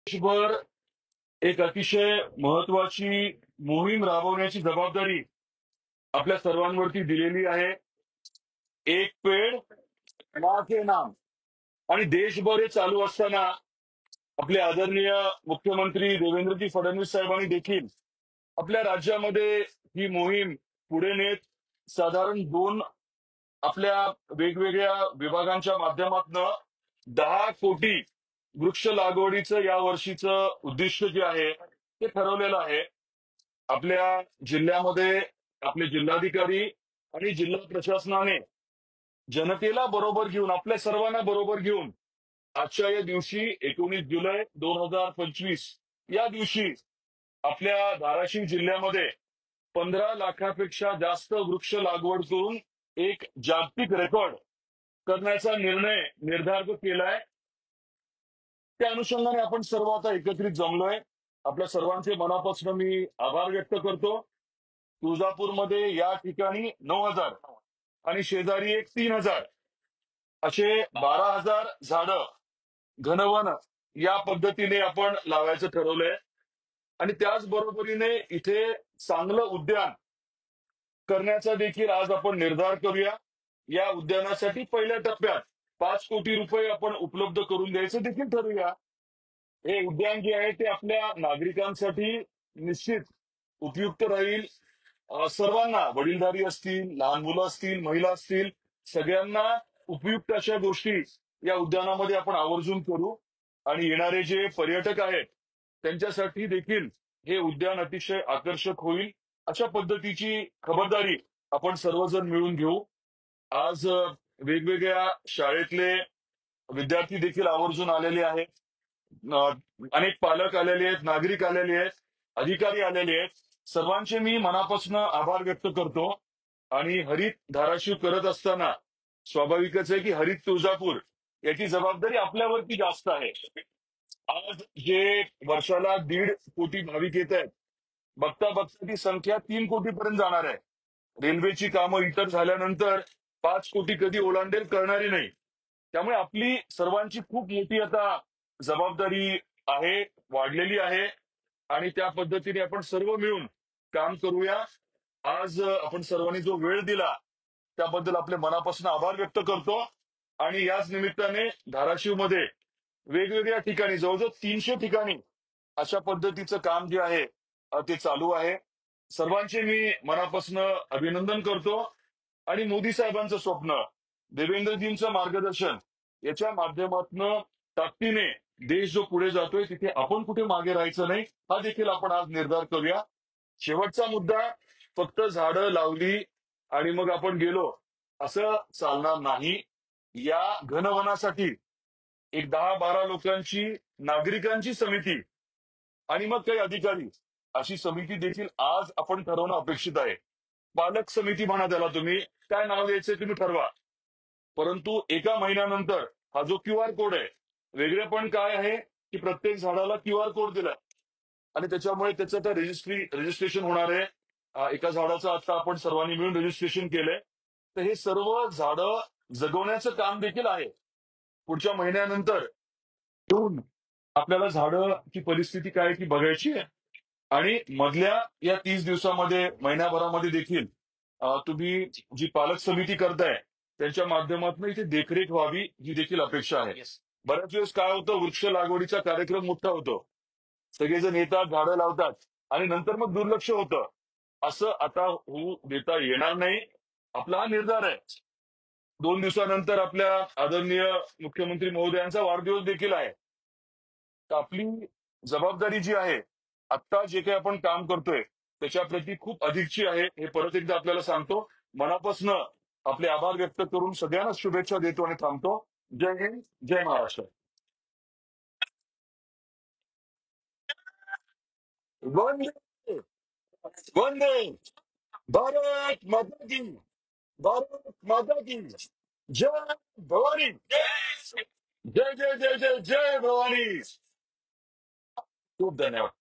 देशभर एक अतिशय महत्वाची मोहीम राबवण्याची जबाबदारी आपल्या सर्वांवरती दिलेली आहे. एक पेड माँ के नाम. आणि देशभर हे चालू असताना आपले आदरणीय मुख्यमंत्री देवेंद्रजी फडणवीस साहेबांनी देखील आपल्या राज्यामध्ये ही मोहीम पुढे नेत साधारण आपल्या वेगवेगळ्या विभागांच्या माध्यमातून 10 कोटी वृक्ष लागवडीचं या वर्षीचं उद्दिष्ट जे आहे ते ठरवलेलं आहे. आपल्या जिल्ह्यामध्ये आपले जिल्हाधिकारी आणि जिल्हा प्रशासनाने जनतेला बरोबर घेऊन आपल्या सर्वांना बरोबर घेऊन आजच्या या दिवशी 19 जुलै 2025 या दिवशी आपल्या धाराशिव जिल्ह्यामध्ये 15 लाखापेक्षा जास्त वृक्ष लागवड करून एक जागतिक रेकॉर्ड करण्याचा निर्धार केलाय. त्या अनुषंगाने आपण सर्व आता एकत्रित जमलोय. आपल्या सर्वांचे मनापासून मी आभार व्यक्त करतो. तुळजापूरमध्ये या ठिकाणी 9,000 आणि शेजारी एक 3,000 असे 12,000 झाडं घनवन या पद्धतीने आपण लावायचं ठरवलंय. आणि त्याच बरोबरीने इथे चांगलं उद्यान करण्याचा देखील आज आपण निर्धार करूया. या उद्यानासाठी पहिल्या टप्प्यात 5 कोटी रुपये आपण उपलब्ध करून द्यायचं देखील ठरवूया. हे उद्यान जे आहे ते आपल्या नागरिकांसाठी निश्चित उपयुक्त राहील. सर्वांना वडीलधारी असतील, लहान मुलं असतील, महिला असतील, सगळ्यांना उपयुक्त अशा गोष्टी या उद्यानामध्ये आपण आवर्जून करू. आणि येणारे जे पर्यटक आहेत त्यांच्यासाठी देखील हे उद्यान अतिशय आकर्षक होईल अशा पद्धतीची खबरदारी आपण सर्वजण मिळून घेऊ. आज वेगवेगळ्या शाळेतले विद्यार्थी देखील आवर्जून आलेले आहेत. अनेक पालक आलेले आहेत, नागरिक आलेले आहेत, अधिकारी आलेले आहेत. सर्वांचे मी मनापासून आभार व्यक्त करतो. आणि हरित धाराशिव करत असताना स्वाभाविकच आहे की हरित तुळजापूर याची जबाबदारी आपल्यावरती जास्त आहे. आज जे वर्षाला 1.5 कोटी भाविक येत आहेत, बघता बघता ती संख्या 3 कोटीपर्यंत जाणार आहे. रेल्वेची कामं इतर झाल्यानंतर 5 कोटी कधी ओलांडेल कळणारी नाही. त्यामुळे आपली सर्वांची खूप मोठी आता जबाबदारी आहे, वाढलेली आहे. आणि त्या पद्धतीने आपण सर्व मिळून काम करूया. आज आपण सर्वांनी जो वेळ दिला त्याबद्दल आपले मनापासून आभार व्यक्त करतो. आणि याच निमित्ताने धाराशिवमध्ये वेगवेगळ्या ठिकाणी जवळजवळ 300 ठिकाणी अशा पद्धतीचं काम जे आहे ते चालू आहे. सर्वांचे मी मनापासून अभिनंदन करतो. आणि मोदी साहेबांचं स्वप्न, देवेंद्रजींचं मार्गदर्शन याच्या माध्यमातून ताकदीने देश जो पुढे जातोय तिथे आपण कुठे मागे राहायचं नाही हा देखील आपण आज निर्धार करूया. शेवटचा मुद्दा, फक्त झाडं लावली आणि मग आपण गेलो असं चालणार नाही. या घनवनासाठी एक 10-12 लोकांची नागरिकांची समिती आणि मग काही अधिकारी अशी समिती देखील आज आपण ठरवणं अपेक्षित आहे. पालक समिती म्हणा त्याला, तुम्ही काय नाव द्यायचंय तुम्ही ठरवा. परंतु एका महिन्यानंतर हा जो QR कोड आहे, वेगळेपण काय आहे की प्रत्येक झाडाला QR कोड दिलाय आणि त्याच्यामुळे त्याचं आता रजिस्ट्रेशन होणार आहे. एका झाडाचं आता आपण सर्वांनी मिळून रजिस्ट्रेशन केलंय. तर हे सर्व झाडं जगवण्याचं काम देखील आहे. पुढच्या महिन्यानंतर येऊन आपल्याला झाडाची परिस्थिती काय ती बघायची आहे. आणि मधल्या या 30 दिवसामध्ये, महिन्याभरामध्ये देखील तुम्ही जी पालक समिती करताय त्यांच्या माध्यमातून इथे देखरेख व्हावी ही देखील अपेक्षा आहे. बऱ्याच वेळेस काय होतं, वृक्ष लागवडीचा कार्यक्रम मोठा होतो, सगळेजण येतात, झाडं लावतात आणि नंतर मग दुर्लक्ष होतं. असं आता होऊ देता येणार नाही. आपला हा निर्धार आहे. 2 दिवसानंतर आपल्या आदरणीय मुख्यमंत्री महोदयांचा वाढदिवस देखील आहे. तर आपली जबाबदारी जी आहे, आत्ता जे काही आपण काम करतोय त्याच्याप्रती खूप अधिकची आहे. हे परत एकदा आपल्याला सांगतो. मनापासून आपले आभार व्यक्त करून सगळ्यांना शुभेच्छा देतो आणि थांबतो. जय हिंद, जय महाराष्ट्र. वंदे वंदे भारत माता की, भारत माता की जय भवानी. जय जय जय जय जय भवानी. खूप धन्यवाद.